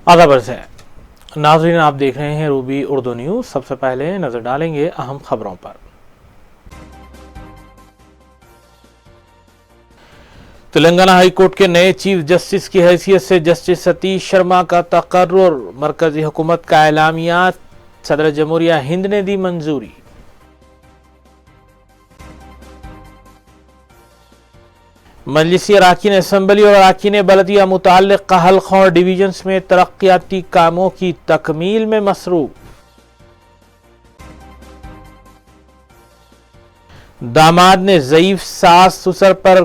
आदाब अर्ज़ है नाज़रीन, आप देख रहे हैं रूबी उर्दू न्यूज़। सबसे पहले नजर डालेंगे अहम खबरों पर। तेलंगाना हाई कोर्ट के नए चीफ जस्टिस की हैसियत से जस्टिस सतीश शर्मा का तकर्रुर, मरकजी हुकूमत का एलामिया, सदर जमहूरिया हिंद ने दी मंजूरी। मजलिसी अराकीन असम्बली और अराकीन बलदिया मुताल्लिक़ हल्क़ों और डिवीजन्स में तरक्याती कामों की तकमील में मसरूफ। दामाद ने ज़ईफ सास ससुर पर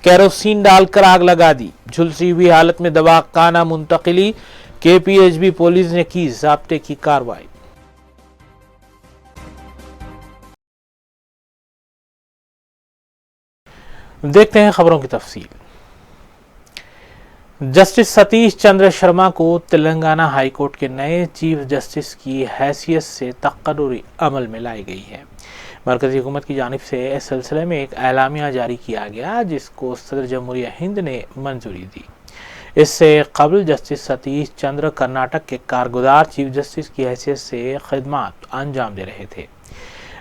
केरोसिन डालकर आग लगा दी। झुलसी हुई हालत में दवाखाना मुंतकिली, KPHB पुलिस ने की ज़ाब्ते की कार्रवाई। देखते हैं खबरों की तफसील। जस्टिस सतीश चंद्र शर्मा को तेलंगाना हाई कोर्ट के नए चीफ जस्टिस की हैसियत से तकर्रुरी अमल में लाई गई है। मरकजी हुकूमत की जानिब से इस सिलसिले में एक एलामिया जारी किया गया, जिसको सदर जमहूरिया हिंद ने मंजूरी दी। इससे कबल जस्टिस सतीश चंद्र कर्नाटक के कारगुजार चीफ जस्टिस की हैसियत से खिदमत अंजाम दे रहे थे।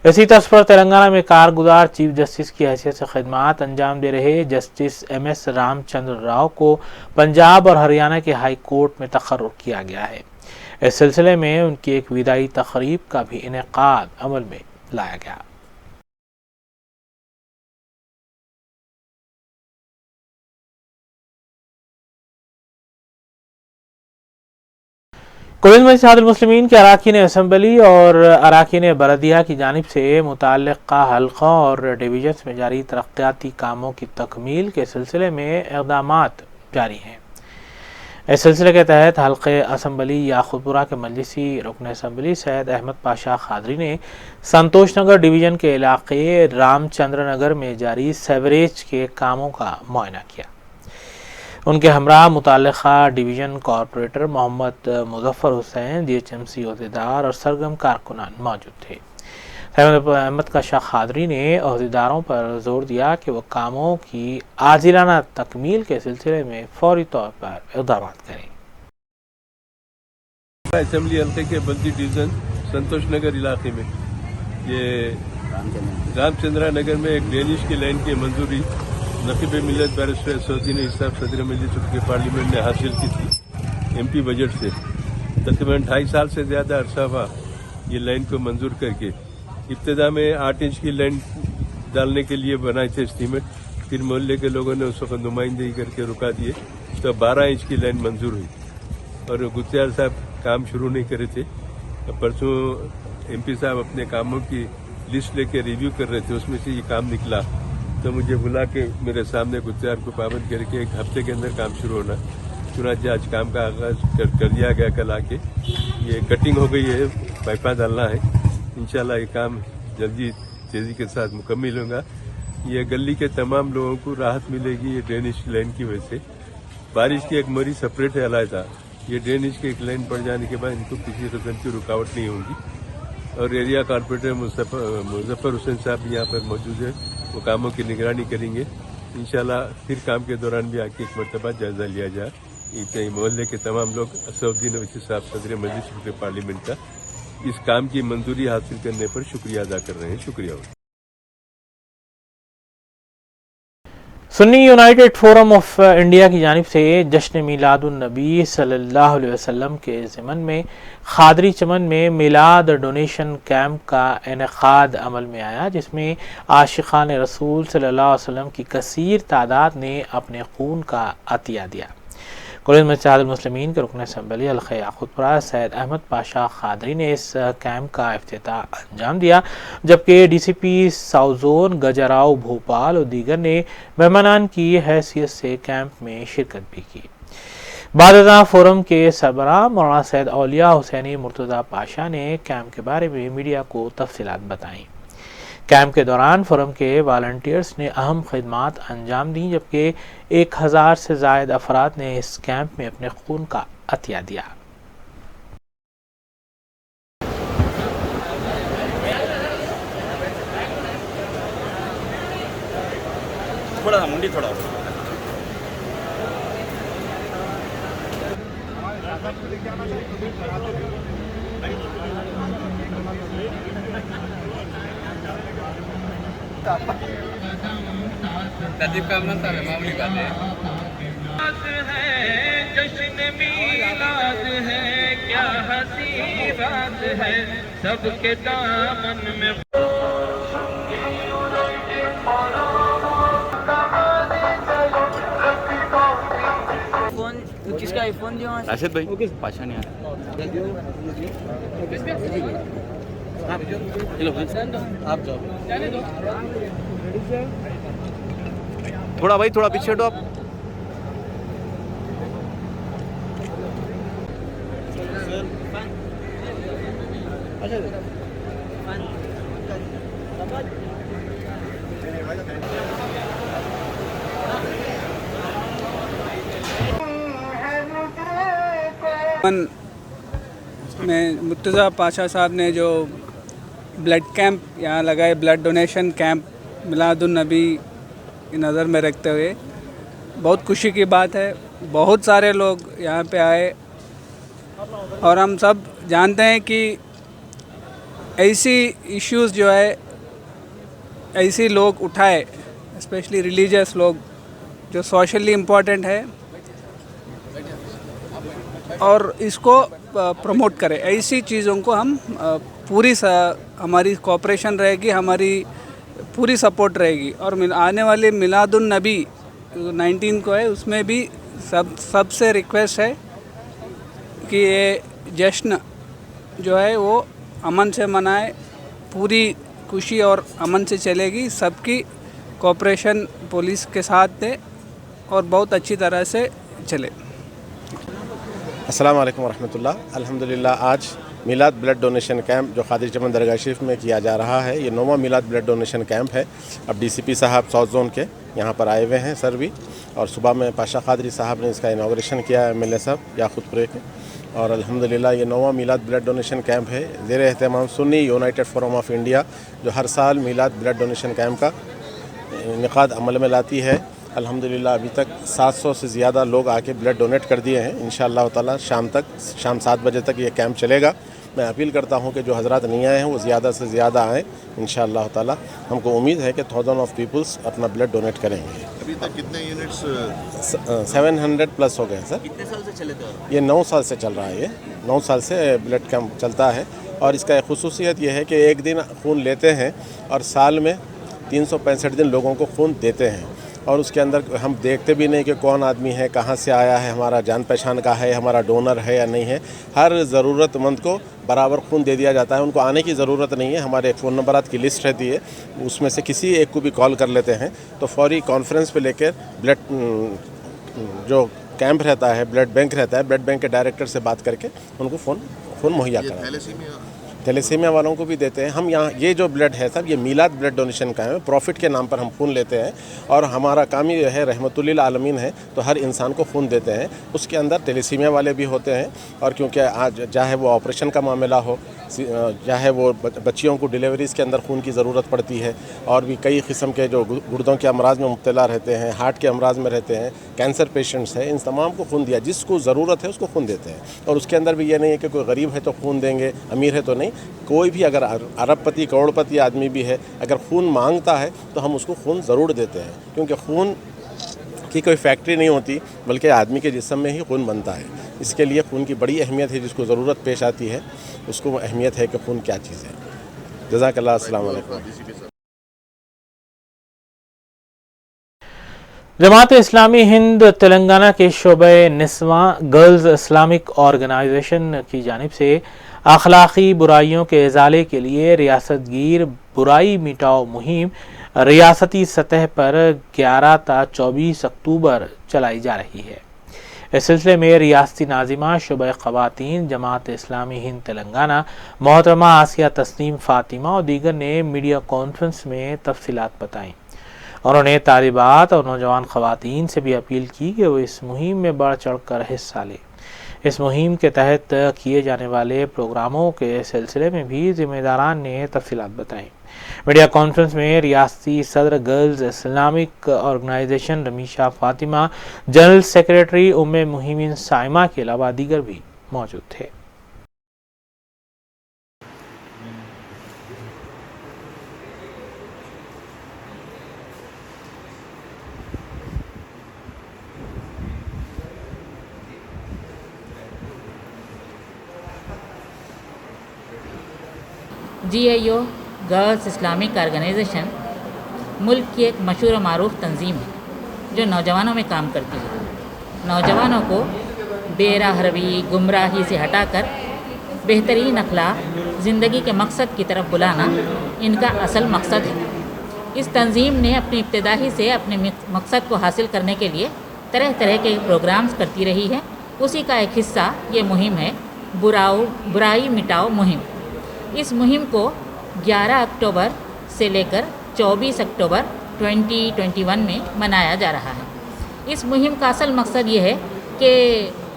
इसी तर्ज पर तेलंगाना में कारगुजार चीफ जस्टिस की हैसियत से खिदमत अंजाम दे रहे जस्टिस MS रामचंद्र राव को पंजाब और हरियाणा के हाई कोर्ट में तकर्रुर किया गया है। इस सिलसिले में उनकी एक विदाई तकरीब का भी इनेकाद अमल में लाया गया। कुल इत्तेहादुल मुस्लिमीन के अराकीन असम्बली और अराकीन बलदिया की जानिब से मुताल्लिक़ा हल्क़ों और डिवीजन्स में जारी तरक्याती कामों की तकमील के सिलसिले में इक़दामात जारी हैं। इस सिलसिले के तहत हल्क़े असम्बली याक़ूतपुरा के मजलिसी रुकन असम्बली सैयद अहमद पाशा खादरी ने संतोष नगर डिवीज़न के इलाके रामचंद्र नगर में जारी सेवरेज के कामों का मुआयना किया। उनके हमरा मुताल्लिक़ा division corporator Mohammed Muzaffar Hussain, DHMC अहदेदार और सरगर्म कारकुनान मौजूद थे। अहमद पाशा खादरी ने अहदेदारों पर जोर दिया कि वो कामों की आजिलाना तकमील के सिलसिले में फौरी तौर पर इक़दाम करें। असेंबली हल्के के बल्दी डिवीज़न संतोष नगर इलाके में ये रामचंद्रा नगर में एक ड्रेनेज की लाइन की मंजूरी नकीब मिल्लत बैरिस्टर असदुद्दीन इसाफ सदर मजलिस के पार्लियामेंट ने हासिल की थी MP बजट से। तकरीबन 2.5 साल से ज़्यादा अरसा हुआ ये लाइन को मंजूर करके। इब्तिदा में 8 इंच की लाइन डालने के लिए बनाए थे एस्टीमेट, फिर मोहल्ले के लोगों ने उस वक्त नुमाइंदगी करके रुका दिए, तो 12 इंच की लाइन मंजूर हुई और गुत्तियार साहब काम शुरू नहीं करे थे। परसों MP साहब अपने कामों की लिस्ट लेके रिव्यू कर रहे थे, उसमें से ये काम निकला तो मुझे बुला के मेरे सामने गुत्तियार को पाबंद करके 1 हफ्ते के अंदर काम शुरू होना। चुनांचे आज काम का आगाज कर दिया गया। कल आके ये कटिंग हो गई है, पाइपा डालना है। इंशाल्लाह ये काम जल्दी तेजी के साथ मुकम्मल होगा। ये गली के तमाम लोगों को राहत मिलेगी ये ड्रेनेज लाइन की वजह से। बारिश की एक मरी सेपरेट है अलग, ये ड्रेनेज की एक लाइन पड़ जाने के बाद इनको किसी किस्म की रुकावट नहीं होगी। और एरिया कॉर्पोरेटर मुज़फ़्फ़र हुसैन साहब भी यहाँ पर मौजूद है, वो कामों की निगरानी करेंगे। इंशाल्लाह फिर काम के दौरान भी आके एक मरतबा जायजा लिया जाए। इतने मोहल्ले के तमाम लोग असदुद्दीन ओवैसी साहब सदर मजलिस पार्लियामेंट का इस काम की मंजूरी हासिल करने पर शुक्रिया अदा कर रहे हैं। शुक्रिया। Sunni United forum of India की जानिब से जश्न मिलादुन नबी सल्लल्लाहु अलैहि वसल्लम के ज़िमन में खादरी चमन में मिलाद डोनेशन कैंप का इनेकाद अमल में आया, जिसमें आशिक़ान रसूल सल्लल्लाहु अलैहि वसल्लम की कसीर तादाद ने अपने खून का अतिया दिया। कुल इत्तेहादुल मुस्लिमीन के रुकन असम्बली हल्क़े याक़ूतपुरा सैयद अहमद पाशा खादरी ने इस कैंप का इफ्तिताह अंजाम दिया, जबकि DCP south zone Gajrao Bhopal और दीगर ने मेहमानान की हैसियत से कैंप में शिरकत भी की। बाद फोरम के सरबराह मौलाना सैयद औलिया हुसैनी मुर्तज़ा पाशा ने कैंप के बारे में मीडिया को तफसीलात बताईं। कैंप के दौरान फोरम के वॉलंटियर्स ने अहम खिदमात अंजाम दी, जबकि 1000 से ज़ायद अफराद ने इस कैंप में अपने खून का अतिया दिया। ترتیب کا اپنا سارا معمولی بات ہے. جشن میلاد ہے کیا ہنسی بات ہے سب کے دامن میں فون کس کا آئی فون جو راشد بھائی پاشا نہیں آ تھوڑا بھائی تھوڑا پیچھے ہٹو آپ. میں مرتضیٰ پاشا صاحب نے جو بلڈ کیمپ یہاں لگائے، بلڈ ڈونیشن کیمپ میلاد النبی کی نظر میں رکھتے ہوئے، بہت خوشی کی بات ہے. بہت سارے لوگ یہاں پہ آئے اور ہم سب جانتے ہیں کہ ایسی ایشوز جو ہے ایسی لوگ اٹھائے، اسپیشلی ریلیجیس لوگ جو سوشلی امپورٹنٹ ہے، اور اس کو پروموٹ کرے. ایسی چیزوں کو ہم پوری ہماری کوآپریشن رہے گی، ہماری پوری سپورٹ رہے گی. اور آنے والے میلاد النبی 19 کو ہے، اس میں بھی سب سے ریکویسٹ ہے کہ یہ جشن جو ہے وہ امن سے منائے، پوری خوشی اور امن سے چلے گی. سب کی کوآپریشن پولیس کے ساتھ دے اور بہت اچھی طرح سے چلے. السلام علیکم ورحمۃ اللہ. الحمدللہ آج میلاد بلڈ ڈونیشن کیمپ جو قادری چمن درگاہ شریف میں کیا جا رہا ہے، یہ 9واں میلاد بلڈ ڈونیشن کیمپ ہے. اب ڈی سی پی صاحب ساؤتھ زون کے یہاں پر آئے ہوئے ہیں سر بھی، اور صبح میں پاشا قادری صاحب نے اس کا انوگریشن کیا ایم ایل اے صاحب یاقوت پورے کے. اور الحمدللہ یہ 9واں میلاد بلڈ ڈونیشن کیمپ ہے زیر اہتمام سنی یونائٹڈ فورم آف انڈیا، جو ہر سال میلاد بلڈ ڈونیشن کیمپ کا انعقاد عمل میں لاتی ہے. الحمدللہ ابھی تک 700 سے زیادہ لوگ آ کے بلڈ ڈونیٹ کر دیے ہیں. انشاءاللہ تعالی شام 7 بجے تک یہ کیمپ چلے گا. میں اپیل کرتا ہوں کہ جو حضرات نہیں آئے ہیں وہ زیادہ سے زیادہ آئیں. انشاءاللہ تعالی ہم کو امید ہے کہ 1000 آف پیپلز اپنا بلڈ ڈونیٹ کریں گے. ابھی تک کتنے یونٹس 700 پلس ہو گئے ہیں سر. کتنے سال سے چلے تھے؟ یہ 9 سال سے چل رہا ہے. یہ 9 سال سے بلڈ کیمپ چلتا ہے. اور اس کا ایک خصوصیت یہ ہے کہ ایک دن خون لیتے ہیں اور سال میں 365 دن لوگوں کو خون دیتے ہیں. اور اس کے اندر ہم دیکھتے بھی نہیں کہ کون آدمی ہے، کہاں سے آیا ہے، ہمارا جان پہچان کا ہے، ہمارا ڈونر ہے یا نہیں ہے. ہر ضرورت مند کو برابر خون دے دیا جاتا ہے. ان کو آنے کی ضرورت نہیں ہے. ہمارے فون نمبرات کی لسٹ رہتی ہے، اس میں سے کسی ایک کو بھی کال کر لیتے ہیں تو فوری کانفرنس پہ لے کر بلڈ جو کیمپ رہتا ہے، بلڈ بینک رہتا ہے، بلڈ بینک کے ڈائریکٹر سے بات کر کے ان کو فون مہیا کرائیں. تھیلیسیمیا والوں کو بھی دیتے ہیں. ہم یہاں یہ جو بلڈ ہے صاحب، یہ میلاد بلڈ ڈونیشن کا ہے. پروفٹ کے نام پر ہم خون لیتے ہیں اور ہمارا کام یہ ہے، رحمت للعالمین ہے تو ہر انسان کو خون دیتے ہیں. اس کے اندر تھیلیسیمیا والے بھی ہوتے ہیں. اور کیونکہ آج چاہے وہ آپریشن کا معاملہ ہو، چاہے وہ بچیوں کو ڈیلیوریز کے اندر خون کی ضرورت پڑتی ہے، اور بھی کئی قسم کے جو گردوں کے امراض میں مبتلا رہتے ہیں، ہارٹ کے امراض میں رہتے ہیں، کینسر پیشنٹس ہیں، ان تمام کو خون دیا. جس کو ضرورت ہے اس کو خون دیتے ہیں. اور اس کے اندر بھی یہ نہیں ہے کہ کوئی غریب ہے تو خون دیں گے، امیر ہے تو نہیں. کوئی بھی اگر ارب پتی کروڑ پتی آدمی بھی ہے، اگر خون مانگتا ہے تو ہم اس کو خون ضرور دیتے ہیں. کیونکہ خون کی کوئی فیکٹری نہیں ہوتی، بلکہ آدمی کے جسم میں ہی خون بنتا ہے. اس کے لیے خون کی بڑی اہمیت ہے. جس کو ضرورت پیش آتی ہے اس کو اہمیت ہے کہ خون کیا چیز ہے. جزاک اللہ. السلام علیکم. جماعت اسلامی ہند تلنگانہ کے شعبہ نسواں گرلز اسلامک آرگنائزیشن کی جانب سے اخلاقی برائیوں کے ازالے کے لیے ریاست گیر برائی مٹاؤ مہم ریاستی سطح پر 11 تا 24 اکتوبر چلائی جا رہی ہے. اس سلسلے میں ریاستی ناظمہ شعبہ خواتین جماعت اسلامی ہند تلنگانہ محترمہ آسیہ تسنیم فاطمہ اور دیگر نے میڈیا کانفرنس میں تفصیلات بتائیں. انہوں نے طالبات اور نوجوان خواتین سے بھی اپیل کی کہ وہ اس مہم میں بڑھ چڑھ کر حصہ لیں. اس مہم کے تحت کیے جانے والے پروگراموں کے سلسلے میں بھی ذمہ داران نے تفصیلات بتائیں. میڈیا کانفرنس میں ریاستی صدر girls Islamic organisation Ramisha Fatima, general secretary Umme Mahmeen Saima کے علاوہ دیگر بھی मौजूद थे। GIO गर्ल्स इस्लामिक ऑर्गेनाइजेशन मुल्क की एक मशहूर व मारूफ तंजीम है जो नौजवानों में काम करती है। नौजवानों को बेराहरवी गुमराही से हटाकर बेहतरीन अखलाक ज़िंदगी के मकसद की तरफ बुलाना इनका असल मकसद है। इस तंजीम ने अपनी इब्तिदाई से अपने मकसद को हासिल करने के लिए तरह तरह के प्रोग्राम्स करती रही है। उसी का एक हिस्सा ये मुहिम है बुराई मिटाओ मुहिम। इस मुहिम को 11 अक्टूबर से लेकर 24 अक्टूबर 2021 में मनाया जा रहा है। इस मुहिम का असल मकसद ये है कि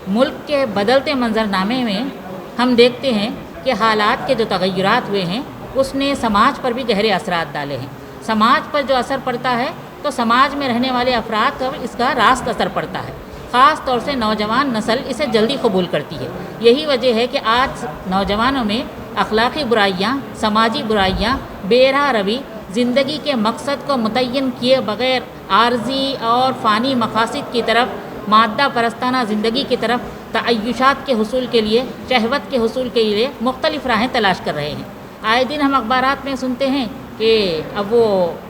मुल्क के बदलते मंजरनामे में हम देखते हैं कि हालात के जो तग़य्युरात हुए हैं उसने समाज पर भी गहरे असरात डाले हैं। समाज पर जो असर पड़ता है तो समाज में रहने वाले अफराद पर इसका रास्त असर पड़ता है। ख़ास तौर से नौजवान नस्ल इसे जल्दी कबूल करती है। यही वजह है कि आज नौजवानों में अखलाकी बुराइयाँ, समाजी बुराइयाँ, बेराह रवी, ज़िंदगी के मकसद को मुतय्यन किए बग़ैर आर्जी और फ़ानी मकासद की तरफ, मादा परस्ताना ज़िंदगी की तरफ, तअय्युशात के हुसूल के लिए, शहवत के हुसूल के लिए मुख्तलिफ़ राहें तलाश कर रहे हैं। आए दिन हम अखबारात में सुनते हैं कि अब वो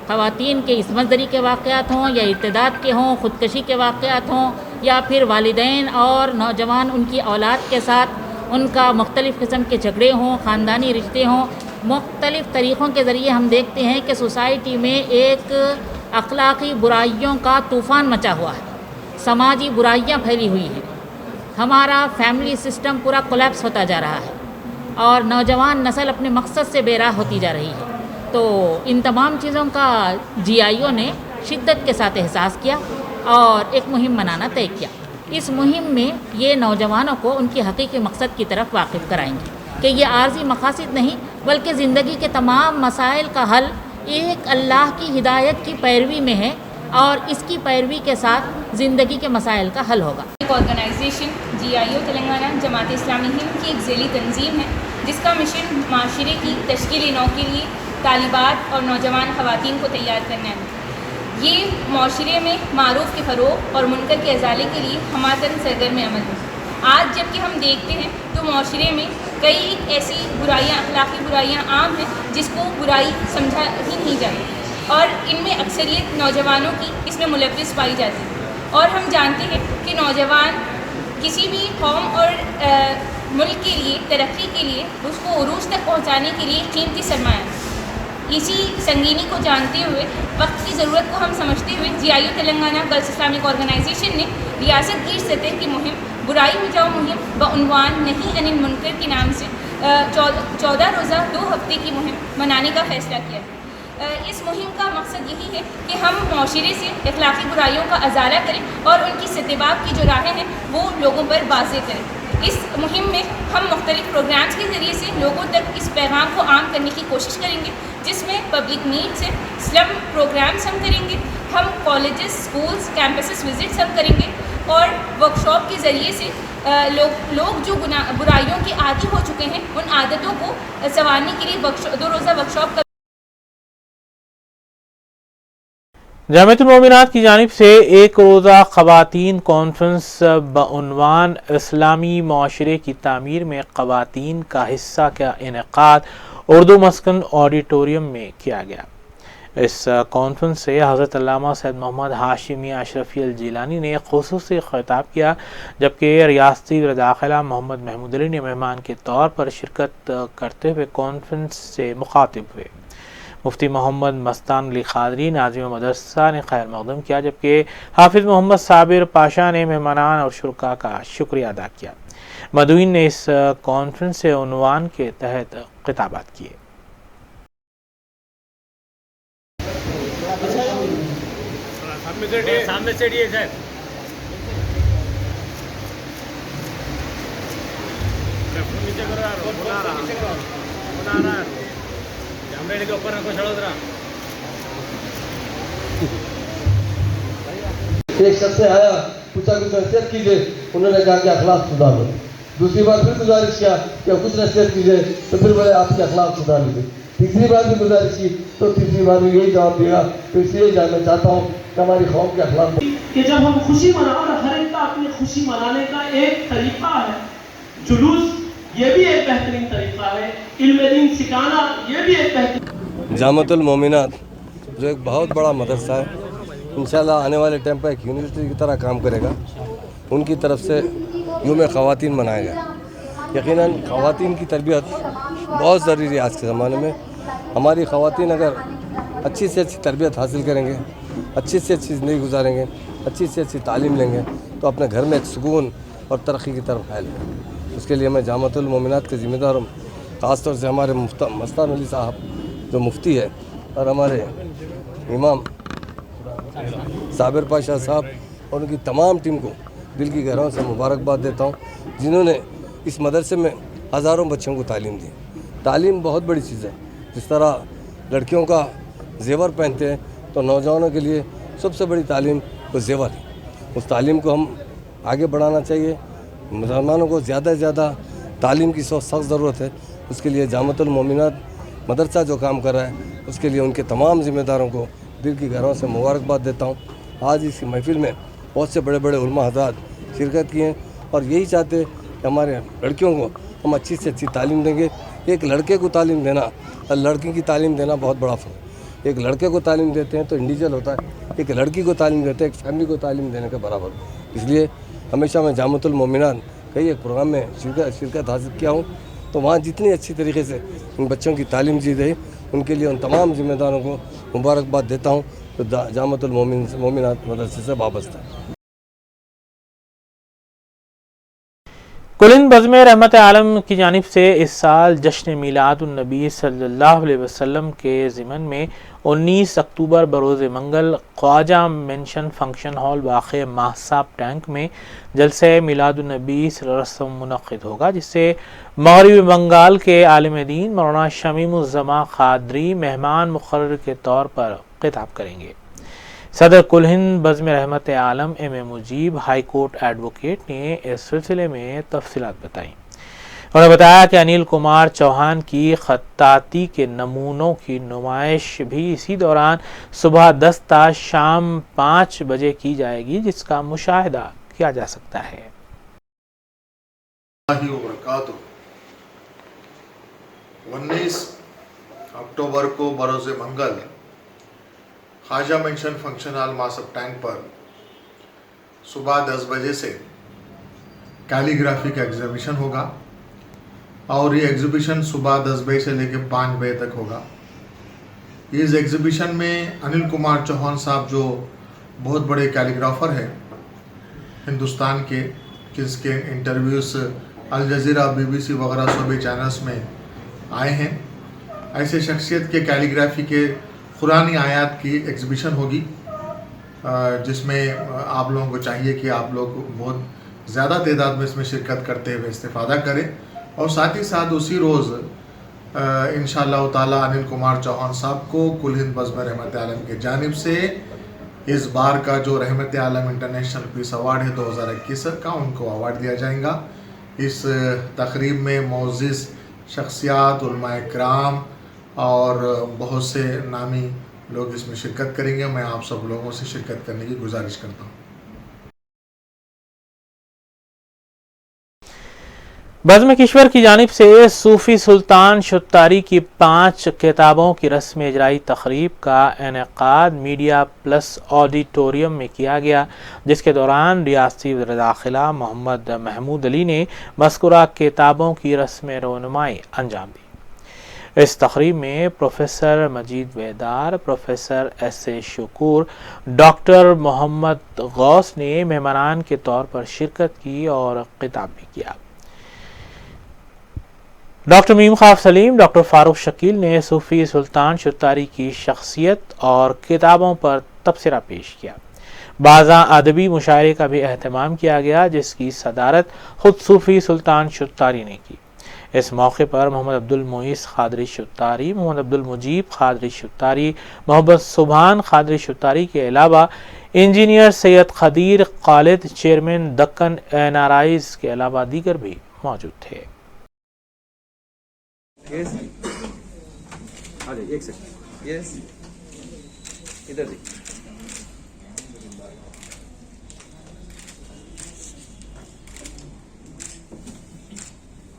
ख़वातीन के इसमतदरी के वाक़यात हों या इर्तिदाद के हों, ख़ुदकशी के वाक़यात हों, या फिर वालिदैन और नौजवान उनकी औलाद के साथ उनका मुख्तलिफ़ किस्म के झगड़े हों, ख़ानदानी रिश्ते हों। मुख्तलिफ़ तरीक़ों के ज़रिए हम देखते हैं कि सोसाइटी में एक अखलाकी बुराइयों का तूफ़ान मचा हुआ है। समाजी बुराइयां फैली हुई हैं। हमारा फैमिली सिस्टम पूरा कोलैप्स होता जा रहा है और नौजवान नस्ल अपने मकसद से बेराह होती जा रही है। तो इन तमाम चीज़ों का GIO ने शिद्दत के साथ एहसास किया और एक मुहिम बनाना तय किया। इस मुहिम में ये नौजवानों को उनकी हकीकी मकसद की तरफ वाकिफ़ कराएंगे कि ये आर्जी मकासद नहीं बल्कि ज़िंदगी के तमाम मसाइल का हल एक अल्लाह की हिदायत की पैरवी में है और इसकी पैरवी के साथ ज़िंदगी के मसाइल का हल होगा। एक ऑर्गेनाइजेशन GIO तेलंगाना जमात इस्लामी हिंद की एक ज़ेली तंजीम है जिसका मिशन माशरे की तश्कीली नौ के लिए तालिबात और नौजवान ख़वातीन को तैयार करना है। ये माशरे में मारूफ़ के फ़रोग़ और मुनकर के अजाले के लिए हमातन सरगर्म अमल है। आज जबकि हम देखते हैं तो माशरे में कई ऐसी बुराइयाँ, अखलाकी बुराइयाँ आम हैं जिसको बुराई समझा ही नहीं जाती और इनमें अक्सरियत नौजवानों की इसमें मुलव्विस पाई जाती है। और हम जानते हैं कि नौजवान किसी भी कौम और मुल्क के लिए, तरक्की के लिए, उसको उरूज तक पहुँचाने के लिए कीमती सरमाया। इसी संगीनी को जानते हुए, वक्त की ज़रूरत को हम समझते हुए GIO Telangana girls Islamic organisation ने रियासत गीर सतह की मुहिम बुराई मिटाओ मुहिम बउनवान नहीं अनिल मुनकर के नाम से 14 रोज़ा 2 हफ्ते की मुहिम मनाने का फ़ैसला किया। इस मुहिम का मकसद यही है कि हम माशरे से अखलाकी बुराइयों का अजाला करें और उनकी सतबाब की जो राहें हैं वो लोगों पर वाज़ेह करें। इस मुहिम में हम मुख्तलिफ़ प्रोग्राम्स के ज़रिए से लोगों तक इस पैगाम को आम करने की कोशिश करेंगे जिसमें पब्लिक नीड्स है, स्लम प्रोग्राम्स हम करेंगे, हम कॉलेजेस, स्कूल्स, कैंपसेस विज़िट्स हम करेंगे और वर्कशॉप के ज़रिए से लोग जो बुराइयों के आदी हो चुके हैं उन आदतों को संवारने के लिए 2 रोज़ा वर्कशॉप का जामियतुल मोमिनात की जानिब से एक रोज़ा ख़वातीन कॉन्फ्रेंस बउनवान इस्लामी माशरे की तामीर में ख़वातीन का हिस्सा का इनेकाद उर्दू मस्कन ऑडिटोरियम में किया गया। इस कॉन्फ्रेंस से हज़रत अल्लामा सैयद मोहम्मद हाशिमी अशरफी अल जिलानी ने ख़ुसूसी ख़िताब किया, जबकि रियासती वज़ीर दाखिला मोहम्मद महमूद अली ने मेहमान के तौर पर शिरकत करते हुए कॉन्फ्रेंस से मुखातिब हुए। मुफ्ती मोहम्मद मस्तान अली क़ादरी नाज़िम मदरसा ने खैर मक़दम किया, जबकि हाफिज़ मोहम्मद साबिर पाशा ने मेहमानान और शुरका का शुक्रिया अदा किया। मदुइन ने इस कॉन्फ्रेंस से उन्वान के तहत खिताबात किए। सामने से सर के ऊपर रखो चढ़ोतरा। एक शख्स आया, पूछा कुछ नसीहत कीजिए, उन्होंने कहा कि अखलाक सुधारो। दूसरी बार फिर गुजारिश किया कि कुछ नसीहत कीजिए, तो फिर बोले आपके अखलाक सुधार लीजिए। तीसरी बार भी गुजारिश की तो तीसरी बार भी यही जवाब दिया। तो इसलिए जानना चाहता हूँ कि हमारी कौम के अखलाक कि जब हम खुशी मना, और हर एक का अपनी खुशी मनाने का एक तरीका है, जुलूस ये भी एक बेहतरीन तरीका है, इल्म दीन सिखाना ये भी एक बेहतरीन। जामतुल मोमिनात जो एक बहुत बड़ा मदरसा है, इंशाल्लाह आने वाले टाइम पर एक यूनिवर्सिटी की तरह काम करेगा। उनकी तरफ से यूम ख़वातीन मनाया गया। यकीनन ख़वातीन की तरबियत बहुत ज़रूरी है आज के ज़माने में। हमारी ख़वातीन अगर अच्छी से अच्छी तरबियत हासिल करेंगे, अच्छी से अच्छी ज़िंदगी गुजारेंगे, अच्छी से अच्छी तालीम लेंगे, तो अपने घर में एक सुकून और तरक्की की तरफ फैलेंगे। उसके लिए मैं जामतुल मोमिनात के ज़िम्मेदार हूँ, ख़ास तौर से हमारे मस्तान अली साहब जो मुफ्ती है, और हमारे इमाम साबिर पाशा साहब और उनकी तमाम टीम को दिल की गहराइयों से मुबारकबाद देता हूँ, जिन्होंने इस मदरसे में हज़ारों बच्चों को तालीम दी। तालीम बहुत बड़ी चीज़ है। जिस तरह लड़कियों का जेवर पहनते हैं, तो नौजवानों के लिए सबसे बड़ी तालीम वो जेवर है। उस तालीम को हम आगे बढ़ाना चाहिए। मुसलमानों को ज़्यादा से ज़्यादा तालीम की सख्त ज़रूरत है। उसके लिए जामतुल मोमिनात मदरसा जो काम कर रहा है, उसके लिए उनके तमाम ज़िम्मेदारों को दिल की गहराइयों से मुबारकबाद देता हूँ। आज इस महफिल में बहुत से बड़े बड़े उलमा हज़रात शिरकत किए हैं, और यही चाहते हैं कि हमारे लड़कियों को हम अच्छी से अच्छी तालीम देंगे। एक लड़के को तालीम देना और लड़की की तालीम देना बहुत बड़ा फ़र्क है। एक लड़के को तालीम देते हैं तो इंडिविजुअल होता है, एक लड़की को तालीम देते हैं एक फैमिली को तालीम देने के बराबर। इसलिए हमेशा मैं जामतुल मोमिनात कई एक प्रोग्राम में शिरकत हासिल किया हूँ, तो वहाँ जितनी अच्छी तरीके से उन बच्चों की तालीम दी गई, उनके लिए उन तमाम ज़िम्मेदारों को मुबारकबाद देता हूँ तो जामतुल मोमिनात मदरसे से वाबस्ता है। कुलिन बज़्म रहमत आलम की जानिब से इस साल जश्न मीलादुन नबी सल्लल्लाहु अलैहि वसल्लम के ज़िमन में 19 अक्टूबर बरोज़ मंगल ख्वाजा मेंशन फंक्शन हॉल वाक़े महसाब टैंक में जलसे मीलादुन नबी रस्म मुनक़्क़िद होगा, जिससे मग़रिबी बंगाल के आलिम दीन मौलाना शमीमुज़्ज़मा क़ादरी मेहमान मुक़र्रर के तौर पर ख़िताब करेंगे। सदर कुल Hind Bazm Rahmat Alam M.A. Mujeeb high court advocate ने इस सिलसिले में तफसीलात बताई। उन्होंने बताया कि अनिल कुमार चौहान की ख़त्ताती के नमूनों की नुमाइश भी इसी दौरान सुबह 10 ta शाम 5 बजे की जाएगी, जिसका मुशाहिदा किया जा सकता है। 19 अक्टूबर को बरोज़ मंगल Khwaja mansion function hall Masab Tank पर सुबह 10 बजे से कैलीग्राफी का एग्जीबिशन होगा, और ये एग्जीबिशन सुबह 10 बजे से लेकर 5 बजे तक होगा। इस एग्जीबिशन में अनिल कुमार चौहान साहब जो बहुत बड़े कैलीग्राफर हैं हिंदुस्तान के, जिसके इंटरव्यूज़ अल जज़ीरा BBC वगैरह सभी चैनल्स में आए हैं, ऐसे शख्सियत के कैलीग्राफी के कुरानी आयात की एग्ज़िबिशन होगी, जिसमें आप लोगों को चाहिए कि आप लोग बहुत ज़्यादा तादाद में इसमें शिरकत करते हुए इस्तिफ़ादा करें। और साथ ही साथ उसी रोज़ इंशाअल्लाह ताला अनिल कुमार चौहान साहब को कुल हिंद बज़्म रहमत आलम की जानिब से इस बार का जो रहमत आलम इंटरनेशनल पीस अवार्ड है 2021 का, उनको अवार्ड दिया जाएगा। इस तकरीब में मोअज़्ज़िज़ शख्सियात, उलमाए किराम और बहुत से नामी लोग इसमें शिरकत करेंगे। मैं आप सब लोगों से शिरकत करने की गुजारिश करता हूँ। बज़्म किश्वर की जानिब से सूफ़ी सुल्तान शुत्तारी की 5 किताबों की रस्म इजराई तक़रीब का इनेकाद मीडिया प्लस ऑडिटोरियम में किया गया, जिसके दौरान रियासती वज़ीर दाखिला मोहम्मद महमूद अली ने मज़कूरा किताबों की रस्म रोनुमाई अंजाम दी। इस तक़रीब में professor Majeed Wedar, professor S.A. Shukoor, doctor Mohammed Ghouse ने मेहमानान के तौर पर शिरकत की और खिताब भी किया। डॉक्टर मीम ख़ाफ सलीम, डॉक्टर फारूक शकील ने सूफ़ी सुल्तान शुत्तारी की शख्सियत और किताबों पर तबसरा पेश किया। बाज़ा अदबी मुशायरे का भी अहतमाम किया गया, जिसकी सदारत खुद सूफ़ी सुल्तान शुत्तारी ने की। इस मौके पर मोहम्मद अब्दुल मुईस क़ादरी शुत्तारी, मोहम्मद अब्दुल मुजीब क़ादरी शुत्तारी, मोहम्मद सुभान क़ादरी शुत्तारी के अलावा engineer Syed Khadir Khalid, chairman Deccan NRIs के अलावा दीगर भी موجود تھے. ایک سیکنڈ یس ادھر دیکھ.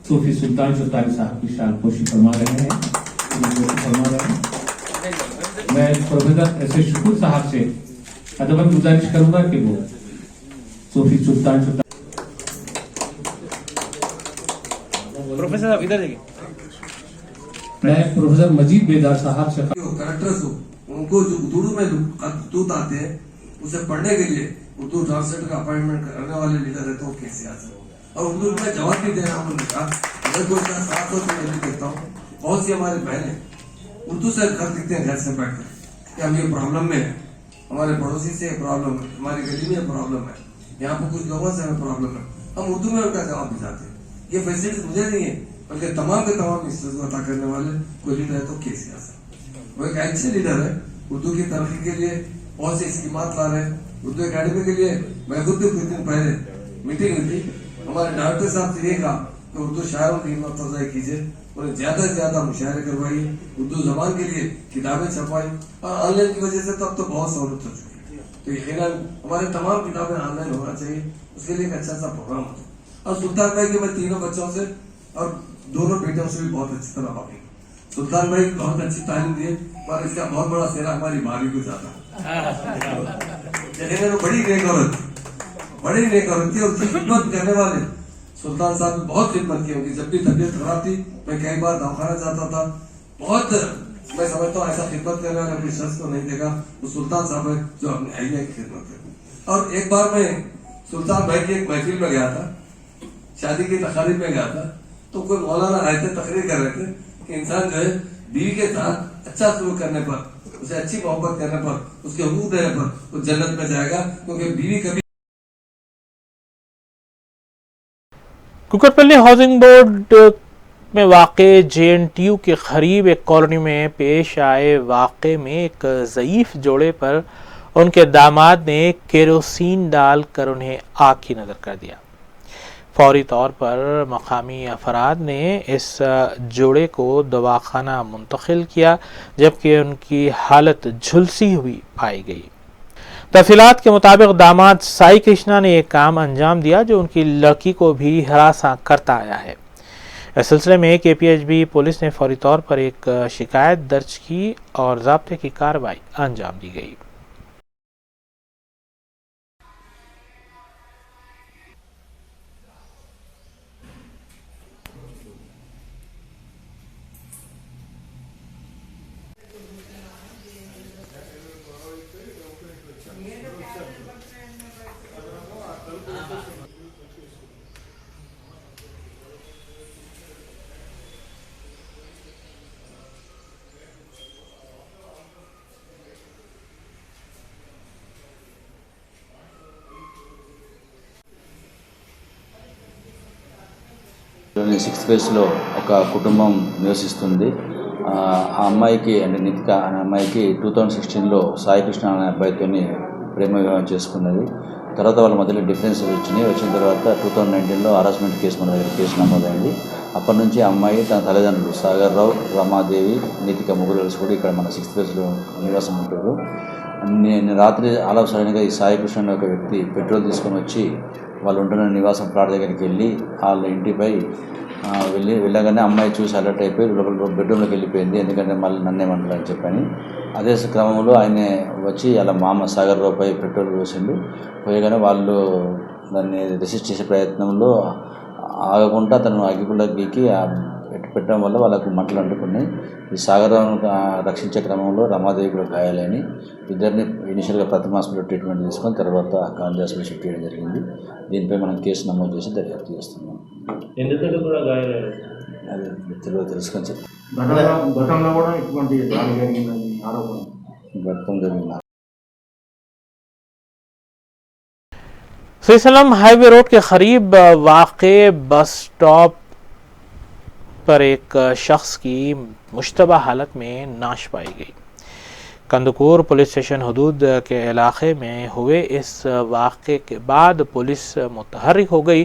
صوفی سلطان شتاری صاحب کی شان پوشی فرما رہے ہیں. میں پروفیسر ایس ایس شکور صاحب سے ادباً گزارش کروں گا کہ وہ صوفی سلطان پروفیسر صاحب ادھر دیکھیں. میں پروفیسر مجید بیدار صاحب سے کریکٹرز ہو ان کو جو اردو میں خطوط آتے ہیں اسے پڑھنے کے لیے اردو ٹرانسلیٹر کا اپائنٹمنٹ کرنے والے لیڈر ہے تو وہ کیسے آ سکتے. اور اردو میں جواب بھی دینا انہوں نے کہا اگر کوئی ساتھ ہو تو میں بھی دیتا ہوں. بہت سی ہماری بہنیں اردو سے کر دیتے ہیں گھر سے بیٹھ کر کہ ہم یہ پرابلم میں ہیں, ہمارے پڑوسی سے پرابلم ہے, ہماری گلی میں پرابلم ہے, یہاں پہ کچھ لوگوں سے ہمیں پرابلم ہے, ہم اردو میں ان کا جواب بھی جاتے ہیں. یہ فیسلٹیز مجھے نہیں ہے بلکہ تمام کے تمام اس چیز کو عطا کرنے والے کوئی لیڈر ہے تو کے سیاست. وہ ایک اچھے لیڈر ہے, اردو کی ترقی کے لیے بہت سی اسکیمات لا رہے ہیں. اردو اکیڈمی کے لیے میں خود بھی کچھ دن پہلے میٹنگ ہوئی تھی, ہمارے ڈائریکٹر صاحب سے یہ کہا کہ اردو شاعروں کی ہمت افزائی کیجیے, انہیں زیادہ سے زیادہ مشاعرے کروائیے, اردو زبان کے لیے کتابیں چھپوائی, اور آن لائن کی وجہ سے تو اب تو بہت سہولت ہو چکی ہے. تو یقیناً ہمارے تمام کتابیں آن لائن ہونا چاہیے, اس کے لیے ایک اچھا سا پروگرام ہوتا ہے. اور سلطان بھائی کے میں تینوں بچوں سے اور دونوں بیٹوں سے بھی بہت اچھی طرح واقعی. سلطان بھائی بہت اچھی تعلیم دیے اور اس کا بہت بڑا سہرا ہماری بھابھی کو جاتا ہے. بڑی نیک عورت تھی اور اس کی خدمت کرنے والے سلطان صاحب نے بہت خدمت کی. ان کی جب بھی طبیعت خراب تھی میں کئی بار دواخانہ جاتا تھا. بہت میں سمجھتا ہوں ایسا خدمت کرنے والے اپنی شخص کو نہیں دیکھا وہ سلطان صاحب ہے جو اپنے اہلیہ کی خدمت کرتے. اور ایک بار میں سلطان بھائی کی ایک محفل میں گیا تھا, شادی کی تقریب میں گیا تھا, تو کوئی مولانا آئے تھے تقریر کر رہے تھے کہ انسان جو ہے بیوی کے ساتھ اچھا سلوک کرنے پر, اسے اچھی محبت کرنے پر, اس کے حقوق دینے پر وہ جنت میں جائے گا, کیونکہ بیوی کبھی. کوکرپلی ہاؤسنگ بورڈ میں واقع JNTU کے قریب ایک کالونی میں پیش آئے واقعے میں ایک ضعیف جوڑے پر ان کے داماد نے کیروسین ڈال کر انہیں آگ کی نذر کر دیا. فوری طور پر مقامی افراد نے اس جوڑے کو دواخانہ منتقل کیا جبکہ ان کی حالت جھلسی ہوئی پائی گئی. تفصیلات کے مطابق داماد سائی کرشنا نے ایک کام انجام دیا جو ان کی لڑکی کو بھی ہراساں کرتا آیا ہے. اس سلسلے میں KPHB پولیس نے فوری طور پر ایک شکایت درج کی اور ضابطے کی کارروائی انجام دی گئی. సిక్స్త్ ఫేజ్లో ఒక కుటుంబం నివసిస్తుంది. ఆ అమ్మాయికి అంటే నితిక అనే అమ్మాయికి 2016లో సాయి కృష్ణ అనే అబ్బాయితో ప్రేమ వివాహం చేసుకున్నది. తర్వాత వాళ్ళ మధ్యలో డిఫరెన్సెస్ వచ్చిన తర్వాత 2019లో హరాస్మెంట్ కేసు మన దగ్గర కేసు నమోదైంది. అప్పటి నుంచి అమ్మాయి తన తల్లిదండ్రులు సాగర్ రావు, రమాదేవి, నితిక ముగ్గురు కలిసి కూడా ఇక్కడ మన సిక్స్త్ ఫేజ్లో నివాసం ఉంటారు. నేను రాత్రి ఆలస్యంగా ఈ సాయి కృష్ణ అనే ఒక వ్యక్తి పెట్రోల్ తీసుకొని వచ్చి వాళ్ళు ఉంటున్న నివాసం ప్లాట్ దగ్గరికి వెళ్ళి వాళ్ళ ఇంటిపై వెళ్ళగానే అమ్మాయి చూసి అలర్ట్ అయిపోయి లోపల బెడ్రూమ్లోకి వెళ్ళిపోయింది. ఎందుకంటే మళ్ళీ నన్నేమంటారని చెప్పని అదే క్రమంలో ఆయన వచ్చి అలా మామ సాగర్ రావుపై పెట్రోల్ పోసిండు. పోయగానే వాళ్ళు దాన్ని రెసిస్ట్ చేసే ప్రయత్నంలో ఆగకుండా తను అగ్గిపుల్ల గీకి పెట్టడం వల్ల వాళ్ళకు మంటలు అంటుకున్నాయి. ఈ సాగరావును రక్షించే క్రమంలో రమాదేవి కూడా గాయాలని ఇద్దరిని ఇనిషియల్గా ప్రథమ హాస్పిటల్ ట్రీట్మెంట్ తీసుకొని తర్వాత గాంధీ హాస్పిటల్ షిఫ్ట్ చేయడం జరిగింది. దీనిపై మనం కేసు నమోదు చేసి దర్యాప్తు చేస్తున్నాం. అది తెలుసుకొని చెప్తాం. గతం జరిగింది. श्रीसलम हाईवे रोड के करीब वाक़े बस स्टॉप पर एक शख्स की मुश्तबा हालत में नाश पाई गई. कंदकूर पुलिस स्टेशन हदूद के इलाके में हुए इस वाक़े के बाद पुलिस मुतहर्रिक हो गई.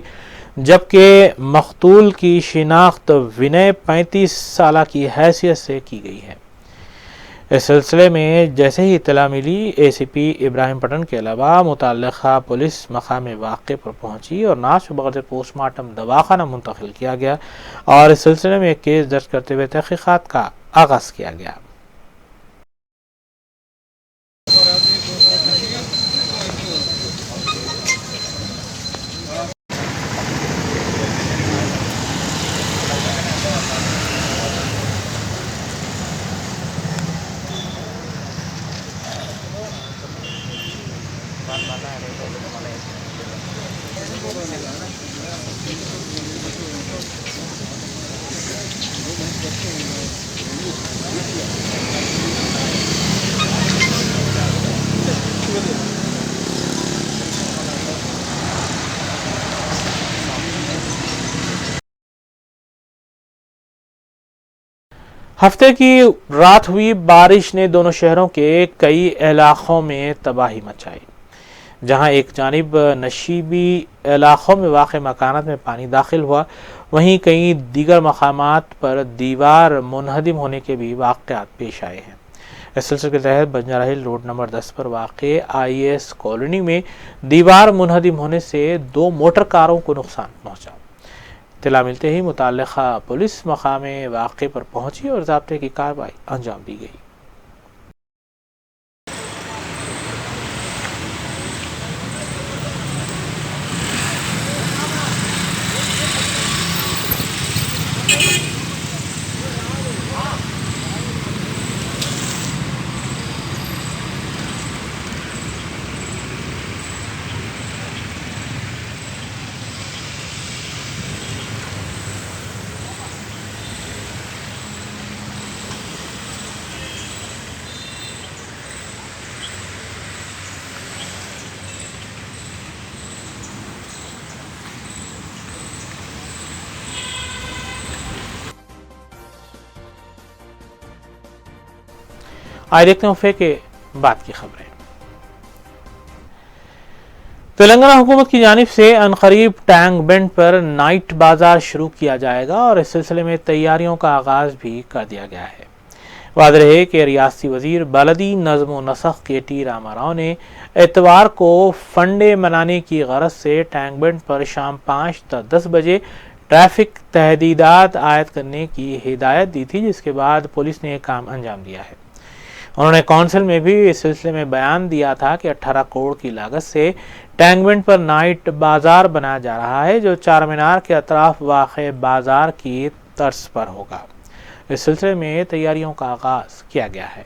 جبکہ مقتول کی شناخت ونے 35 سالہ کی حیثیت سے کی گئی ہے۔ اس سلسلے میں جیسے ہی اطلاع ملی، اے سی پی ابراہیم پٹن کے علاوہ متعلقہ پولیس مقام واقعے پر پہنچی اور نعش بغیر پوسٹ مارٹم دواخانہ منتقل کیا گیا اور اس سلسلے میں ایک کیس درج کرتے ہوئے تحقیقات کا آغاز کیا گیا۔ ہفتے کی رات ہوئی بارش نے دونوں شہروں کے کئی علاقوں میں تباہی مچائی۔ جہاں ایک جانب نشیبی علاقوں میں واقع مکانات میں پانی داخل ہوا، وہیں کئی دیگر مقامات پر دیوار منہدم ہونے کے بھی واقعات پیش آئے ہیں۔ اس سلسلے کے تحت بنجارہ ہل روڈ نمبر 10 پر واقع آئی ایس کالونی میں دیوار منہدم ہونے سے 2 موٹر کاروں کو نقصان پہنچا۔ اطلاع ملتے ہی متعلقہ پولیس مقام واقعے پر پہنچی اور ضابطے کی کارروائی انجام دی گئی۔ آئے دیکھتے ہیں وفے کے بعد کی خبریں۔ تلنگانہ حکومت کی جانب سے عنقریب ٹینک بنڈ پر نائٹ بازار شروع کیا جائے گا اور اس سلسلے میں تیاریوں کا آغاز بھی کر دیا گیا ہے۔ واضح ہے کہ ریاستی وزیر بلدی نظم و نسق کے ٹی راما راؤ نے اتوار کو فنڈے منانے کی غرض سے ٹینک بنڈ پر شام 5 تا 10 بجے ٹریفک تحدیدات عائد کرنے کی ہدایت دی تھی، جس کے بعد پولیس نے یہ کام انجام دیا ہے۔ انہوں نے کونسل میں بھی اس سلسلے میں بیان دیا تھا کہ 18 کروڑ کی لاگت سے ٹینک بنڈ پر نائٹ بازار بنایا جا رہا ہے، جو چار مینار کے اطراف واقع بازار کی طرز پر ہوگا۔ اس سلسلے میں تیاریوں کا آغاز کیا گیا ہے۔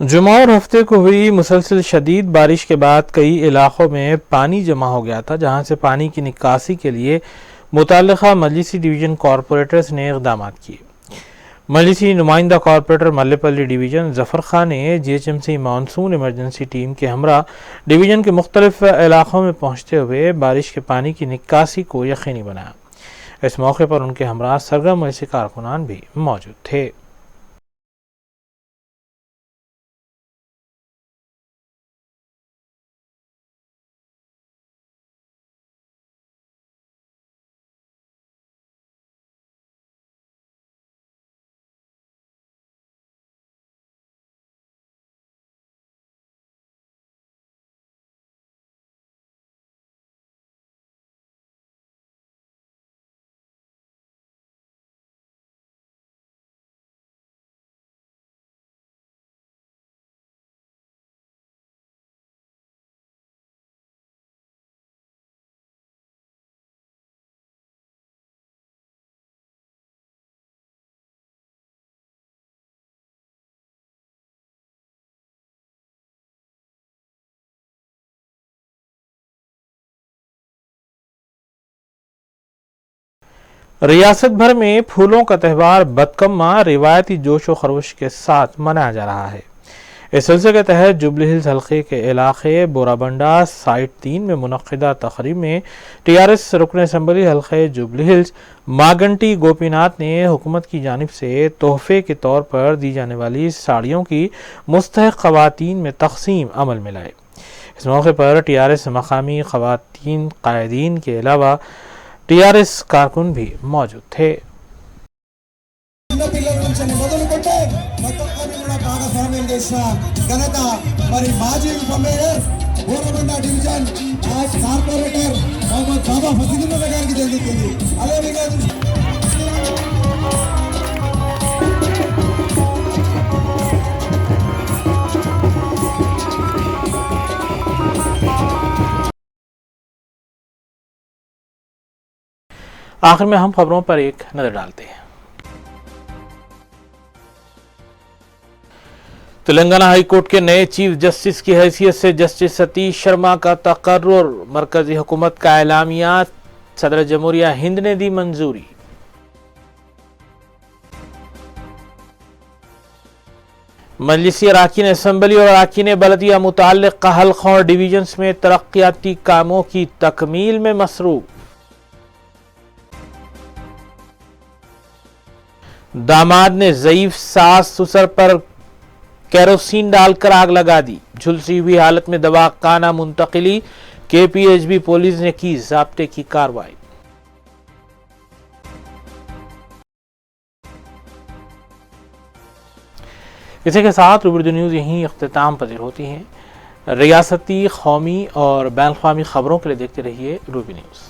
جمعہ اور ہفتے کو ہوئی مسلسل شدید بارش کے بعد کئی علاقوں میں پانی جمع ہو گیا تھا، جہاں سے پانی کی نکاسی کے لیے متعلقہ مجلسی ڈویژن کارپوریٹرز نے اقدامات کیے۔ مجلسی نمائندہ کارپوریٹر ملے پلی ڈویژن ظفر خان نے G H M C monsoon emergency team کے ہمراہ ڈویژن کے مختلف علاقوں میں پہنچتے ہوئے بارش کے پانی کی نکاسی کو یقینی بنایا۔ اس موقع پر ان کے ہمراہ سرگرم مجلسی کارکنان بھی موجود تھے۔ रियासत भर में फूलों का त्यौहार बदकम्मा रिवायती जोश व खरोश के साथ मनाया जा रहा है। इस सिलसिले के तहत जुबली हिल्स हल्के के इलाके बोराबंडा साइट 3 में मुनक्किदा तकरीब में टीआरएस रुकन असम्बली हल्के जुबली हिल्स मागंटी गोपीनाथ ने हुकूमत की जानिब से तोहफे के तौर पर दी जाने वाली साड़ियों की मुस्तहक खवातीन में तकसीम अमल में लाए। इस मौके पर टीआरएस मकामी खवातीन कायदीन के अलावा टीआरएस कारकुन भी मौजूद थे। ఘనత మరి మాజీ ఉప mayor Borabanda division corporator Mohammed Baba Fazilullah గారికి చెందుతుంది। అదేవిధంగా आखिर में हम खबरों पर एक नजर डालते हैं। तेलंगाना हाई कोर्ट के नए चीफ जस्टिस की हैसियत से जस्टिस सतीश शर्मा का तकर्रुर, मरकजी हुकूमत का एलामिया, सदर जमहूरिया हिंद ने दी मंजूरी। मजलिसी अराकीन असम्बली और अराकीन बलदिया मुताल्लिक़ हल्क़ों और डिवीजन्स में तरक्याती कामों की तकमील में मसरूफ। दामाद ने ज़ईफ सास ससुर पर केरोसिन डालकर आग लगा दी। झुलसी हुई हालत में दवा खाना मुंतकिली, केपीएचबी पुलिस ने की ज़ाब्ते की कार्रवाई। इसी के साथ रूबरू न्यूज़ यहीं इख्तिताम पजीर होती हैं। रियासती, कौमी और बैनुल-अक़वामी खबरों के लिए देखते रहिए रूबी न्यूज़।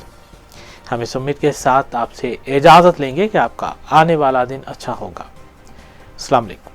हम इस उम्मीद के साथ आपसे इजाज़त लेंगे कि आपका आने वाला दिन अच्छा होगा। अस्सलाम वालेकुम।